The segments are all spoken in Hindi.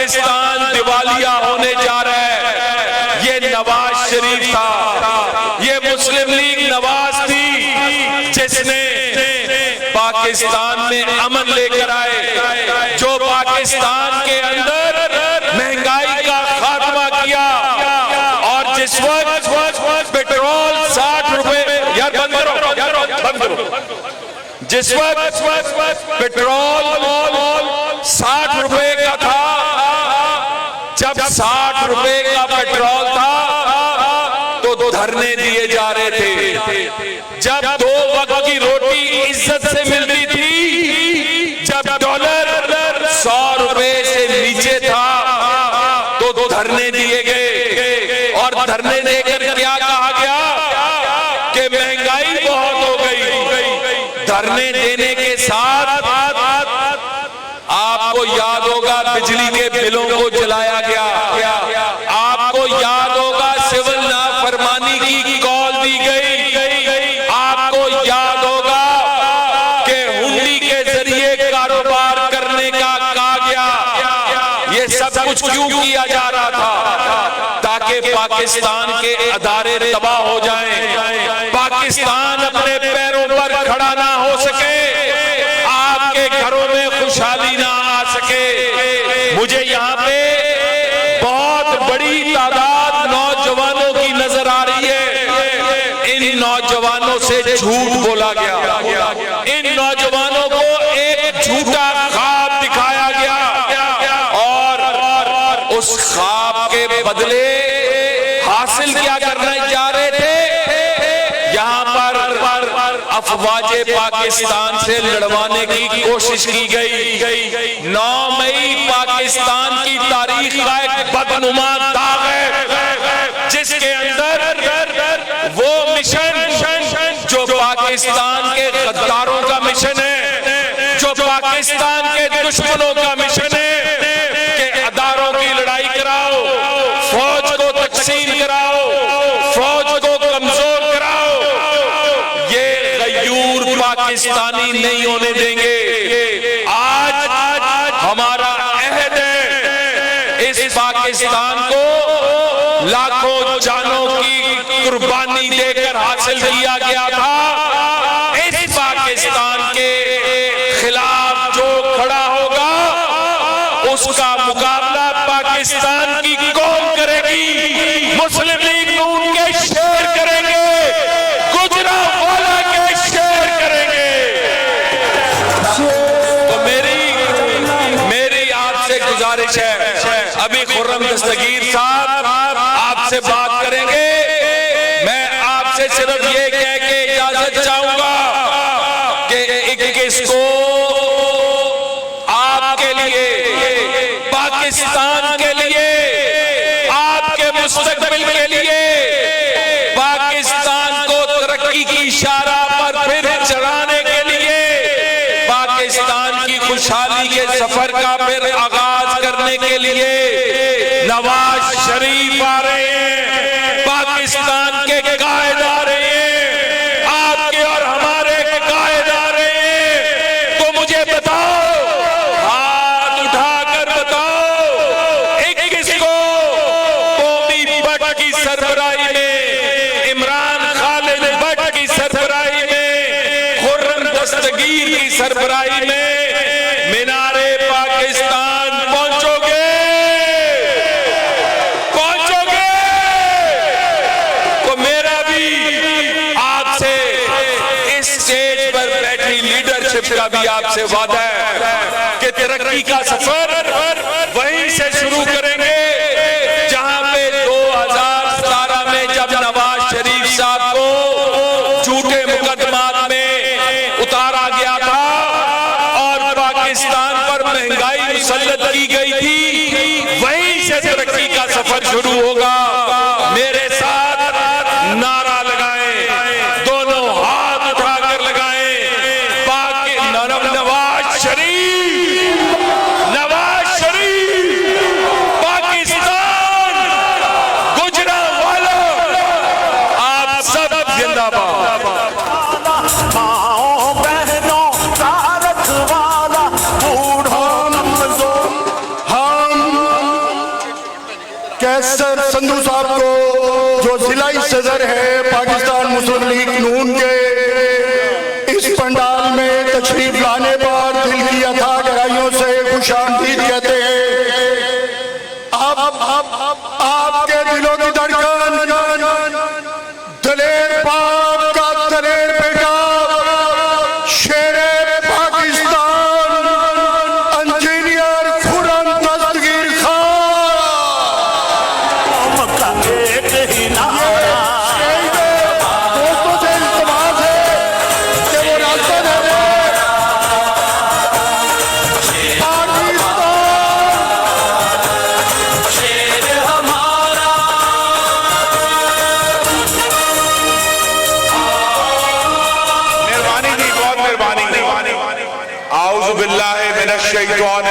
पाकिस्तान दिवालिया होने जा रहा है। ये नवाज शरीफ था, ये मुस्लिम लीग नवाज थी जिसने पाकिस्तान में अमन लेकर आए, जो पाकिस्तान के अंदर महंगाई का खात्मा किया। और जिस वक्त पेट्रोल 60 रुपए, यार बंद करो, जिस वक्त पेट्रोल 60 रुपए का था, जब 60 रुपए का पेट्रोल था तो धरने दिए जा रहे थे। जब 2 वक्त की रोटी इज्जत से मिलती थी, जब डॉलर 100 रुपए से नीचे था तो धरने दिए गए। और धरने देकर क्या कहा गया कि महंगाई बहुत हो गई। धरने देने के साथ आपको याद होगा बिजली के बिलों को जलाया गया, आपको याद होगा सिविल नाफरमानी की कॉल दी गई, आपको याद होगा कि हुंडी के जरिए कारोबार करने का कहा गया। ये सब कुछ क्यों किया जा रहा था? ताकि पाकिस्तान के अदारे तबाह हो जाएं, पाकिस्तान अपने पैरों पर खड़ा ना हो सके, आपके घरों में खुशहाली ना आ सके। मुझे यहाँ पे बहुत बड़ी तादाद नौजवानों की नजर आ रही है। इन नौजवानों से झूठ बोला गया, इन नौजवानों को एक झूठा ख्वाब दिखाया गया और उस ख्वाब के बदले हासिल क्या करने जा रहे थे? यहाँ पर अफवाजे पाकिस्तान से लड़वाने की कोशिश की गई। 9 मई पाकिस्तान की तारीख का एक बदनुमा दाग है, जिसके अंदर वो मिशन जो पाकिस्तान के गद्दारों का मिशन है, जो पाकिस्तान के दुश्मनों का मिशन है कि अदारों की लड़ाई कराओ, फौज को तकसीम कराओ, फौज को कमजोर कराओ, ये गयूर पाकिस्तानी नहीं होने देंगे। आज हमारा अहद है, इस पाकिस्तान को लाखों जानों की कुर्बानी देकर हासिल किया गया था। इस पाकिस्तान के खिलाफ जो खड़ा होगा उसका मुकाबला पाकिस्तान की कौम करेगी। मुस्लिम लीग नून के शेर करेंगे, गुजरांवाला के शेर करेंगे। तो मेरी आपसे गुजारिश है, अभी खुर्रम दस्तगीर साहब आपसे बात करेंगे। मैं आपसे सिर्फ ये कह के इजाजत चाहूंगा कि 21 को आपके लिए, पाकिस्तान के लिए, आपके मुस्तकबिल के लिए, पाकिस्तान को तरक्की की शाहराह पर फिर चढ़ाने के लिए, पाकिस्तान की खुशहाली के सफर का फिर आगाज करने के लिए नवाज शरीफ आ रहे हैं, पाकिस्तान के कायद आ रहे हैं, आपके और हमारे कायद आ रहे हैं। तो मुझे बताओ, हाथ उठाकर बताओ, 21 को कौमी भट्ट की सरबराही में, इमरान खालिद भट्ट की सरबराही में, खुर्रम दस्तगीर की सरबराही में मीनारे पाकिस्तान पहुंचोगे? तो मेरा भी आपसे इस स्टेज पर बैठी लीडरशिप का भी आपसे वादा है कि तरक्की का सफर वहीं से शुरू करेंगे जहां पे 2017 में जब नवाज शरीफ साहब को झूठे मुकदमात में उतारा गया था और पाकिस्तान पर महंगाई मुसल्लत की गई थी, वहीं से तरक्की का सफर शुरू होगा। मेरे साथ नारा लगाएं, दोनों हाथ उठाकर लगाएं, नवाज शरीफ, नवाज शरीफ, पाकिस्तान, गुजरांवाला, आप सब जिंदाबाद। बहनों का रखवाला, बूढ़ों कमजोर, हम तशरीफ लाने पर दिल की अथाह गहराइयों से खुशामदीद कहते हैं। अब आपके दिलों की धड़कन दलेर पाक का दलेर बेटा शेरे पाकिस्तान इंजीनियर खुर्रम दस्तगीर खान दोस्तों से इल्तिमास है कि वो रास्ता दे दे।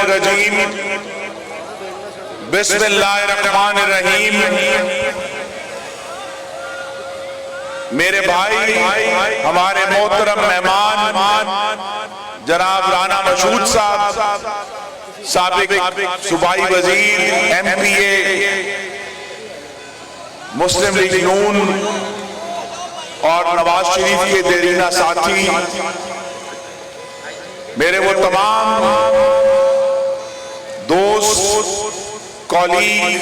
रजीम बिस्मिल्लाहिर्रहमानिर्रहीम। मेरे भाई हमारे मोहतरम मेहमान जनाब राना मसूद साहब, साबिक सूबाई वजीर, MPA, मुस्लिम लीग नून और नवाज शरीफ के देरीना साथी, मेरे वो तमाम दोस्त कॉलीग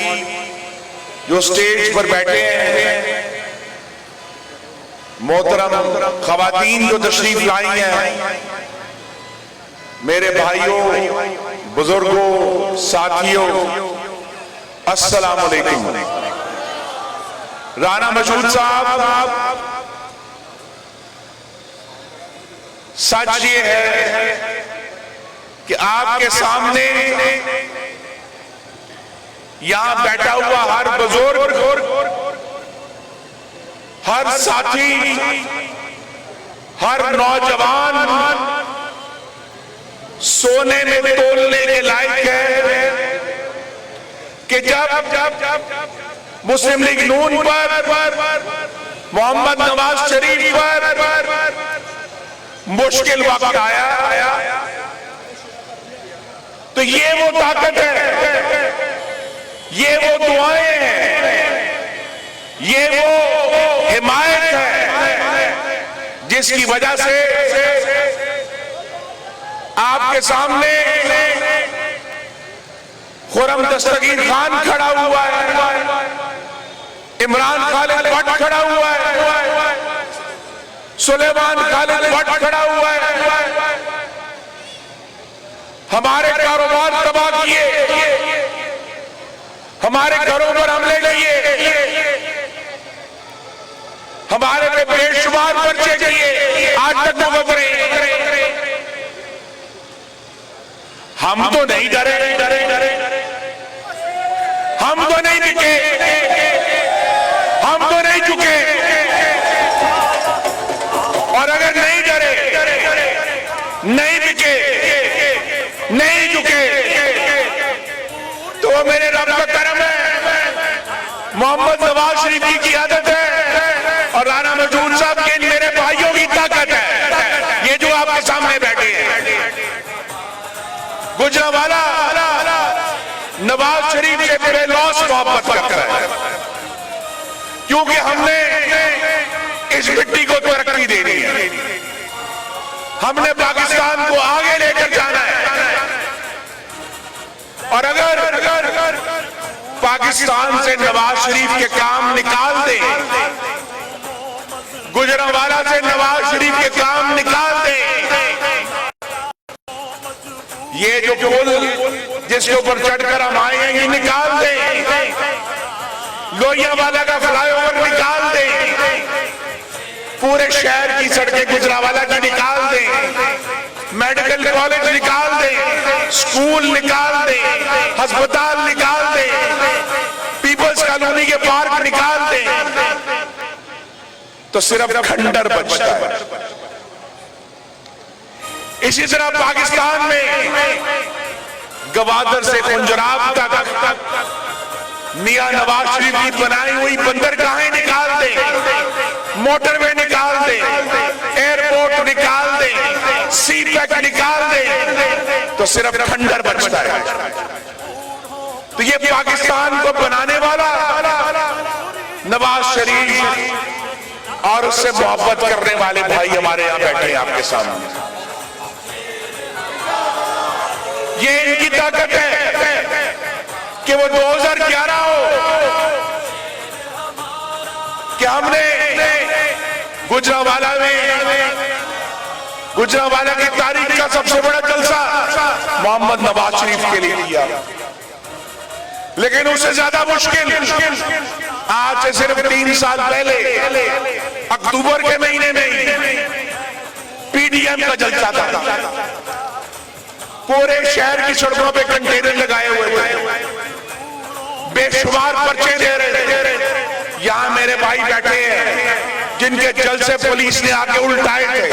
जो स्टेज पर बैठे हैं, मोहतरम खवातीन जो तशरीफ लाई हैं, मेरे भाइयों, बुजुर्गों, साथियों, अस्सलाम वालेकुम। राना मसूद साहब, सच ये है कि आपके सामने यहां बैठा हुआ हर बुजुर्ग, हर साथी, हर नौजवान सोने में तोलने के लायक है कि जब मुस्लिम लीग नून पर, मोहम्मद नवाज शरीफ पर मुश्किल वक्त आया तो ये वो ताकत है, ये वो दुआएं हैं, ये वो हिमायत है जिसकी वजह से आपके सामने खुर्रम दस्तगीर खान खड़ा हुआ है, इमरान खालिद भट्ट खड़ा हुआ है, सुलेमान खालिद भट्ट खड़ा हुआ है। हमारे कारोबार तबाह किए, हमारे घरों पर हमले किए, हमारे पे बेशुमार पर्चे किए, आज तक वो बबरे। हम तो नहीं डरे, हम तो नहीं बिके, हम तो नहीं झुके। और अगर नहीं डरे, नहीं बिके, नहीं झुके तो मेरे रब का करम है, मोहम्मद नवाज शरीफ की क़ियादत है और राना मसूद साहब के मेरे भाइयों की ताकत है, ये जो आपके सामने बैठे हैं। गुजरांवाला नवाज शरीफ से बेलौस मोहब्बत करता है क्योंकि हमने इस मिट्टी को तरक्की देनी है, हमने पाकिस्तान को आगे लेकर जाना है। और अगर पाकिस्तान से नवाज शरीफ के काम निकाल दे, गुजरांवाला से नवाज शरीफ के काम निकाल दे, ये जो पुल जिसके ऊपर चढ़कर हम आए हैं ये निकाल दे, लोहियावाला का फ्लाईओवर निकाल दे, पूरे शहर की सड़कें गुजरांवाला की निकाल दे, मेडिकल कॉलेज निकाल दे, स्कूल निकाल दे, अस्पताल निकाल दे, पीपल्स कॉलोनी के पार्क निकाल दे, तो सिर्फ खंडर बचता है। इसी तरह पाकिस्तान में गवादर से पंजाब तक मियां नवाज शरीफ की बनाई हुई बंदरगाहें निकाल दे, मोटरवे निकाल दे, एयरपोर्ट निकाल दे, सी पैक निकाल दे, तो सिर्फ खंडर बचता है। तो ये पाकिस्तान को बनाने वाला नवाज शरीफ और उससे मोहब्बत करने वाले भाई हमारे यहां बैठे हैं आपके सामने। ताकत है कि वो 2011 हो कि हमने गुजरांवाला की तारीख का सबसे बड़ा जलसा मोहम्मद नवाज शरीफ के लिए किया। लेकिन उससे ज्यादा मुश्किल आज से सिर्फ 3 साल पहले अक्टूबर के महीने में पीडीएम का जलसा था। पूरे शहर की सड़कों पे कंटेनर लगाए हुए थे, बेशुमार पर्चे दे रहे थे। यहां मेरे भाई बैठे हैं जिनके जलसे पुलिस ने आके उल्टाए थे,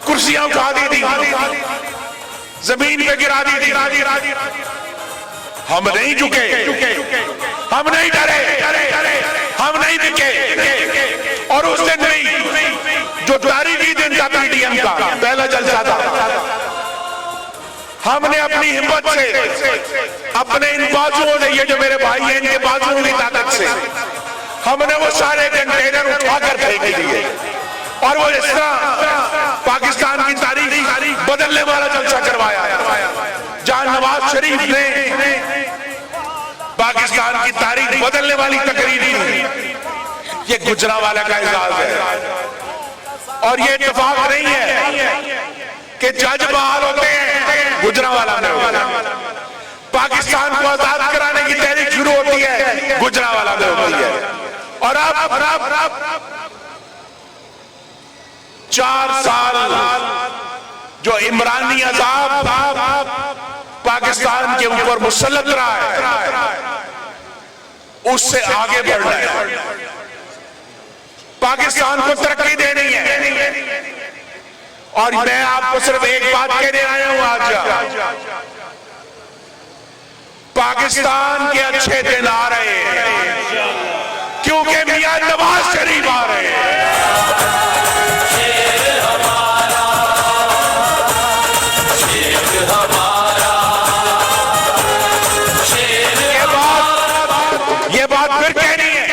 कुर्सियां उठा दी थी, जमीन पे गिरा दी थी। हम नहीं झुके, हम नहीं डरे, हम नहीं बिके। और उस दिन नहीं जो तारीखी दिन था पीडीएम का पहला जलसा था, हमने अपनी हिम्मत से, अपने इन बाजुओं ने, ये जो मेरे भाई हैं इनके बाजुओं की ताकत से हमने वो सारे कंटेनर उठाकर फेंक दिए। और वो इस तरह पाकिस्तान की तारीख बदलने वाला जलसा करवाया जहां नवाज शरीफ ने पाकिस्तान की तारीख बदलने वाली तकरीर की। ये गुजरांवाला का एजाज है। और ये इत्तेफाक नहीं है कि जज बहाल होते हैं गुजरांवाला में। पाकिस्तान को आजाद कराने की तहरीक शुरू होती है गुजरांवाला में होती है। और अब 4 साल जो इमरानी अजाब पाकिस्तान के ऊपर मुसल्लत रहा है, उससे आगे बढ़ना है। पाकिस्तान को तरक्की देनी है। और मैं आपको सिर्फ एक बात कहने आया हूं आज, पाकिस्तान के अच्छे दिन आ रहे हैं क्योंकि मियां नवाज शरीफ आ रहे हैं। ये बात फिर कहनी है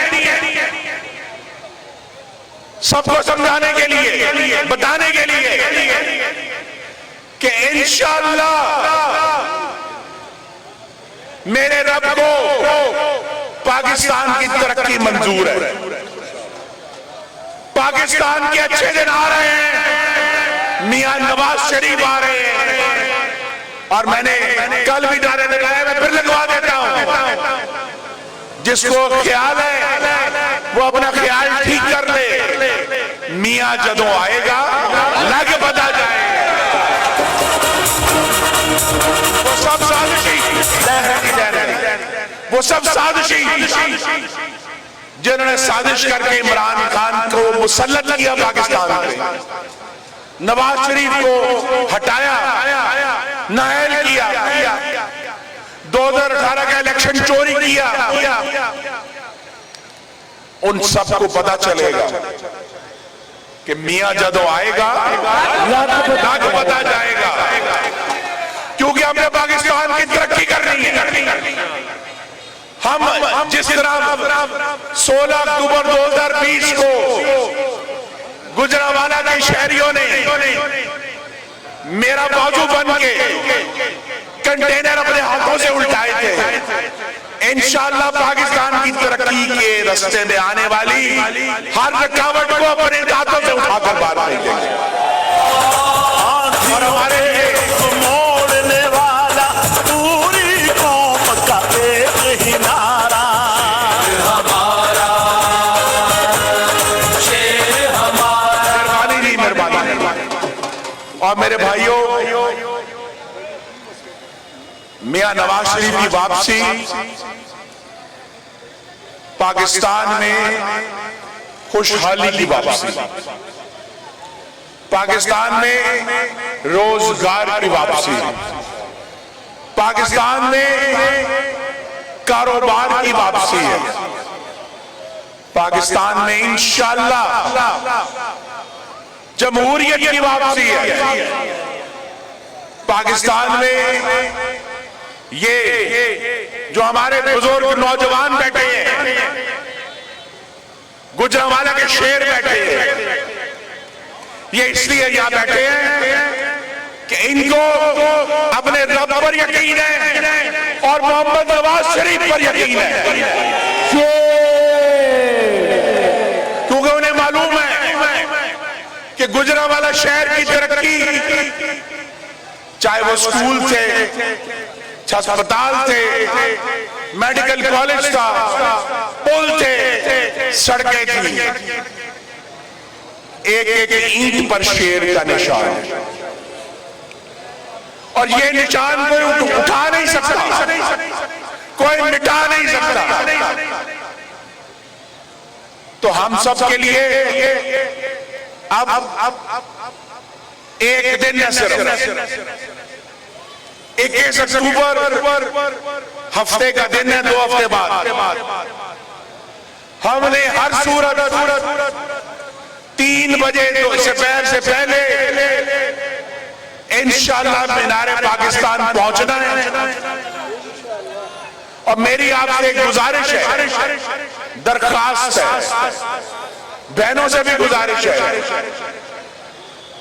सबको समझाने के लिए, बताने के लिए कि इंशाअल्लाह मेरे रब को पाकिस्तान की तरक्की मंजूर है। पाकिस्तान के अच्छे दिन आ रहे हैं, मियां नवाज शरीफ आ रहे हैं। और मैंने कल भी नारे लगाए, मैं फिर लगवा देता हूं। जिसको ख्याल है वो अपना ख्याल ठीक कर ले, मियां जदों आएगा लग बता जाएगा। वो सब साजिशी, वो सब साजिशी जिन्होंने साजिश करके इमरान खान को मुसल्लत किया पाकिस्तान पे, नवाज शरीफ को हटाया, नाअहल किया, 2018 का इलेक्शन चोरी किया। उन सबको पता चलेगा कि मियां जदों आएगा लग पता जाएगा। क्योंकि हमने पाकिस्तान की तरक्की करनी है। हम जिस तरह 16 अक्टूबर 2020 को गुजरांवाला के शहरियों ने मेरा बाजू बन के कंटेनर अपने हाथों से उल्टाए थे, इंशाअल्लाह पाकिस्तान की तरक्की के रास्ते में आने वाली हर रुकावट को अपने हाथों से उठाकर बाहर फेंकेंगे। और हमारे मोड़ने वाला पूरी कौम का एक ही नारा, हमारा शेर हमारा। मेहरबानी। और मेरे भाइयों, मियां नवाज शरीफ की वापसी पाकिस्तान में खुशहाली की वापसी, पाकिस्तान में रोजगार की वापसी, पाकिस्तान में कारोबार की वापसी है। पाकिस्तान में इंशाअल्लाह जमहूरियत की वापसी है। पाकिस्तान में ये जो हमारे बुजुर्ग नौजवान बैठे हैं, गुजरांवाला के शेर बैठे हैं, ये इसलिए यहां बैठे हैं कि इनको अपने रब पर यकीन है और मोहम्मद नवाज शरीफ पर यकीन है, क्योंकि उन्हें मालूम है कि गुजरांवाला शहर की तरक्की, चाहे वो स्कूल थे, अस्पताल थे, मेडिकल कॉलेज था, पुल थे, सड़कें थी, एक एक ईंट पर शेर का निशान है। और ये निशान कोई उठा नहीं सकता, कोई मिटा नहीं सकता। तो हम सब के लिए अब एक दिन है सिर्फ 21 अक्टूबर हफ्ते का दिन है, 2 हफ्ते बाद हमने हर सूरत 3 बजे दोपहर से पहले इंशाअल्लाह मीनारे पाकिस्तान पहुंचना है। और मेरी आपसे एक गुजारिश है, दरखास्त है, बहनों से भी गुजारिश है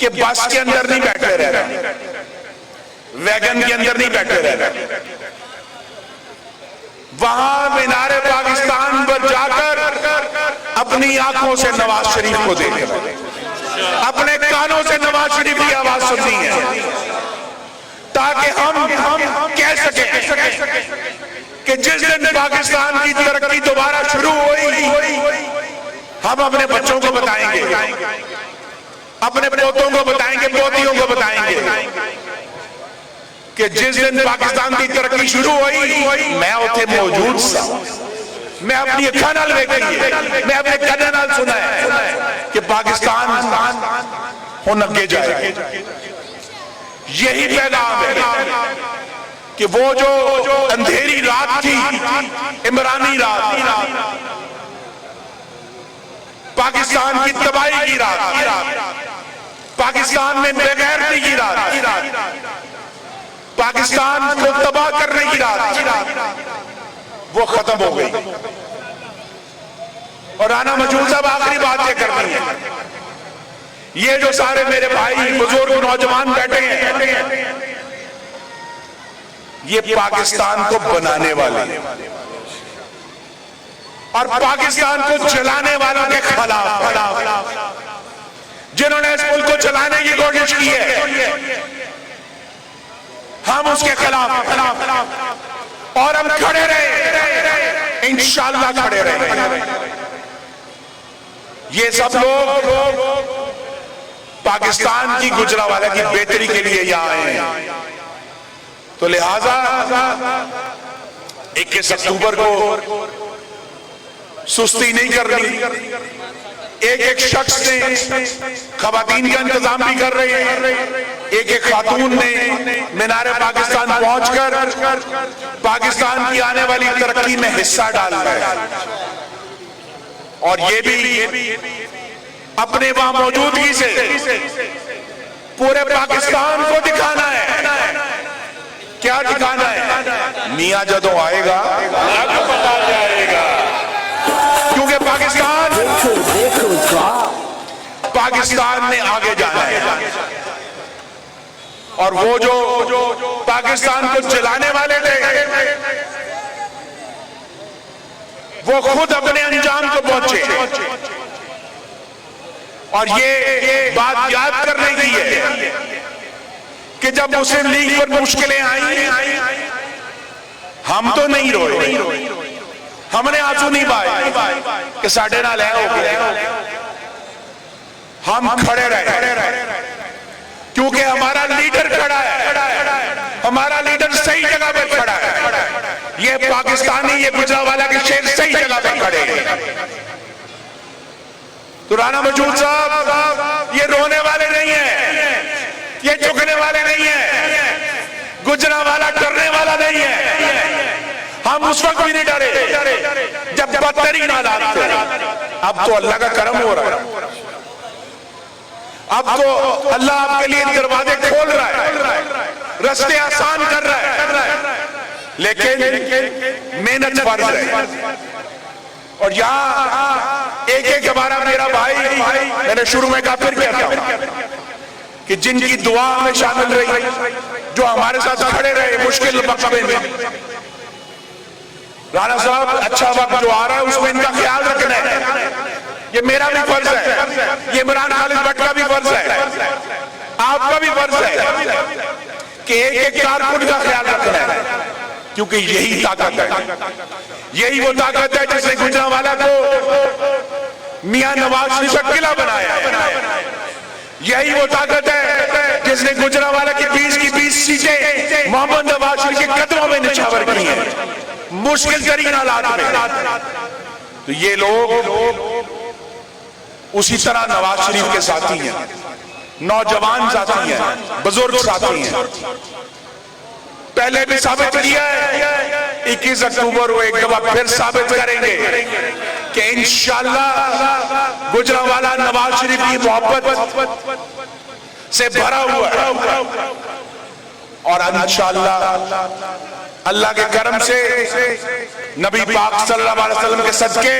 कि बस के अंदर नहीं बैठे रहना, वैगन के अंदर नहीं बैठे रहना, वहां मीनारे पाकिस्तान पर जाकर अपनी आंखों से नवाज शरीफ को देखना, अपने कानों से नवाज शरीफ की आवाज सुननी है, ताकि हम कह सके कि जिस दिन पाकिस्तान की तरक्की दोबारा शुरू हुई, हम अपने बच्चों को बताएंगे, अपने पोतों को बताएंगे, पोतियों को बताएंगे कि जिस दिन पाकिस्तान की तरक्की शुरू हुई मैं उथे मौजूद था, मैं अपनी अखा नाल देखी, मैं अपने कन्ने नाल सुना है कि पाकिस्तान हुण अगे जाएगा। यही पैगाम है कि वो जो अंधेरी रात थी, इमरानी रात, पाकिस्तान की तबाही की रात, पाकिस्तान में बेगैरती की रात, पाकिस्तान को तबाह करने की रात, वो खत्म हो गई। और राना मजूद साहब आखिरी बात ये करनी है, ये जो सारे मेरे भाई बुजुर्ग नौजवान बैठे हैं, ये पाकिस्तान को बनाने वाले और पाकिस्तान को चलाने वालों के खिलाफ, जिन्होंने इस मुल्क को चलाने की कोशिश की है, हम उसके खिलाफ और हम खड़े रहे, इंशाअल्लाह खड़े रहे। ये सब लोग पाकिस्तान की गुजरांवाला की बेहतरी के लिए यहां आए हैं, तो लिहाजा 21 अक्टूबर को सुस्ती नहीं करनी। एक एक शख्स ने खवातीन का इंतजाम भी कर रहे हैं, एक एक खातून ने मीनारे पाकिस्तान पहुंचकर पाकिस्तान की आने वाली तरक्की में हिस्सा डालना है। और ये भी अपने वहां मौजूदगी से पूरे पाकिस्तान को दिखाना है। क्या दिखाना है? मियां जदों आएगा पता जाएगा, क्योंकि पाकिस्तान ने आगे जाना है। और वो जो पाकिस्तान को चलाने वाले थे, वो खुद अपने अंजाम को पहुंचे। और ये बात याद करने की है कि जब मुस्लिम लीग पर मुश्किलें आई, हम तो नहीं रोए, हमने आंसू नहीं बहाए कि साढ़े नाल है हो गया। हम खड़े रहे, क्योंकि हमारा लीडर खड़ा है, हमारा लीडर सही जगह पे खड़ा है। ये पाकिस्तानी, ये गुजरांवाला के शेर सही जगह पे खड़े हैं। तो राना मजूद साहब ये रोने वाले नहीं है, ये झुकने वाले नहीं है, गुजरांवाला डरने वाला नहीं है। हम उस वक्त भी नहीं डरे जब बदतरीन हालात थे। अब तो अल्लाह का करम हो रहा है, अब तो अल्लाह आपके लिए दरवाजे खोल रहा है, रास्ते आसान कर रहा है, लेकिन मेहनत फर्ज है। और यहाँ एक हमारा मेरा भाई, मैंने शुरू में कहा फिर कहता हूं कि जिनकी दुआ में शामिल रही, जो हमारे साथ खड़े रहे मुश्किल वक्त में। राणा साहब, अच्छा वक्त जो आ रहा है उसमें इनका ख्याल रखना है। ये मेरा भी फर्ज है, ये इमरान खालिद भट्ट का भी फर्ज है, आपका भी फर्ज है कि एक एक कारकुन का ख्याल रखना है, क्योंकि यही ताकत है, यही वो ताकत है जिसने गुजरांवाला को मियां नवाज शरीफ का किला बनाया है। यही वो ताकत है जिसने गुजरांवाला की 20 सीटें मोहम्मद नवाज शरीफ के कदमों में निछावर की हैं मुश्किल तरीन हालात में। तो ये लोग उसी तरह नवाज शरीफ के साथी हैं, नौजवान साथी हैं, बुजुर्ग साथी हैं। पहले भी साबित किया है, 21 अक्टूबर को एक दफा फिर साबित करेंगे कि इंशाअल्लाह गुजरांवाला नवाज शरीफ की मोहब्बत से भरा हुआ है। और इंशाअल्लाह अल्लाह के करम से नबी पाक सल्लल्लाहु अलैहि वसल्लम के सदके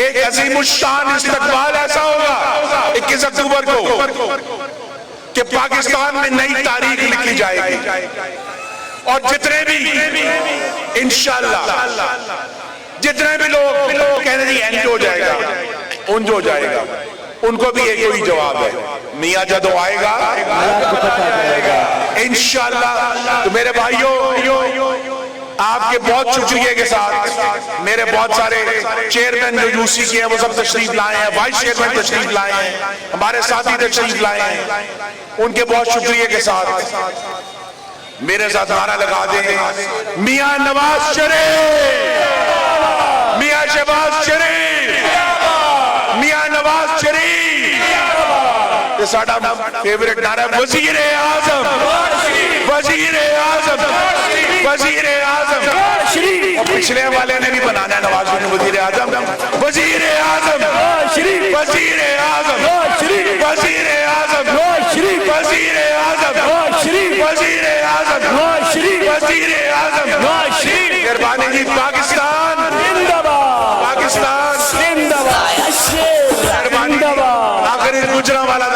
एक अजीमुश्शान इस्तकबाल ऐसा होगा 21 अक्टूबर को कि पाकिस्तान में नई तारीख लिखी जाएगी। और जितने भी इंशाअल्लाह जितने भी लोग कह रहे हैं एंड हो जाएगा, उन जो जाएगा, उनको भी एक ही जवाब है, मियां जदों आएगा इंशाअल्लाह। तो मेरे भाइयों, आपके बहुत शुक्रिया के साथ मेरे बहुत सारे चेयरमैन जो यूसी के हैं वो सब तशरीफ लाए हैं, वाइस चेयरमैन तशरीफ लाए हैं, हमारे साथी तशरीफ लाए हैं, उनके बहुत शुक्रिया के साथ मेरे साथ नारा लगा दें, मियां नवाज शरीफ, मियां शहबाज शरीफ, मियां नवाज शरीफ। ये साडा फेवरेट नारा है, वजीर आजम, वजीर आजम, वजीर आजम। पिछले वाले ने भी बनाना है नवाज शरीफ वजीर आजम, वजीर आजम, वजीर आजम, वजीर आजम, वजीर आजम, वजीर आजम, वजीर आजम। मेहरबानी जी, पाकिस्तान जिंदाबाद, पाकिस्तान जिंदाबाद। आखिर गुजरांवाला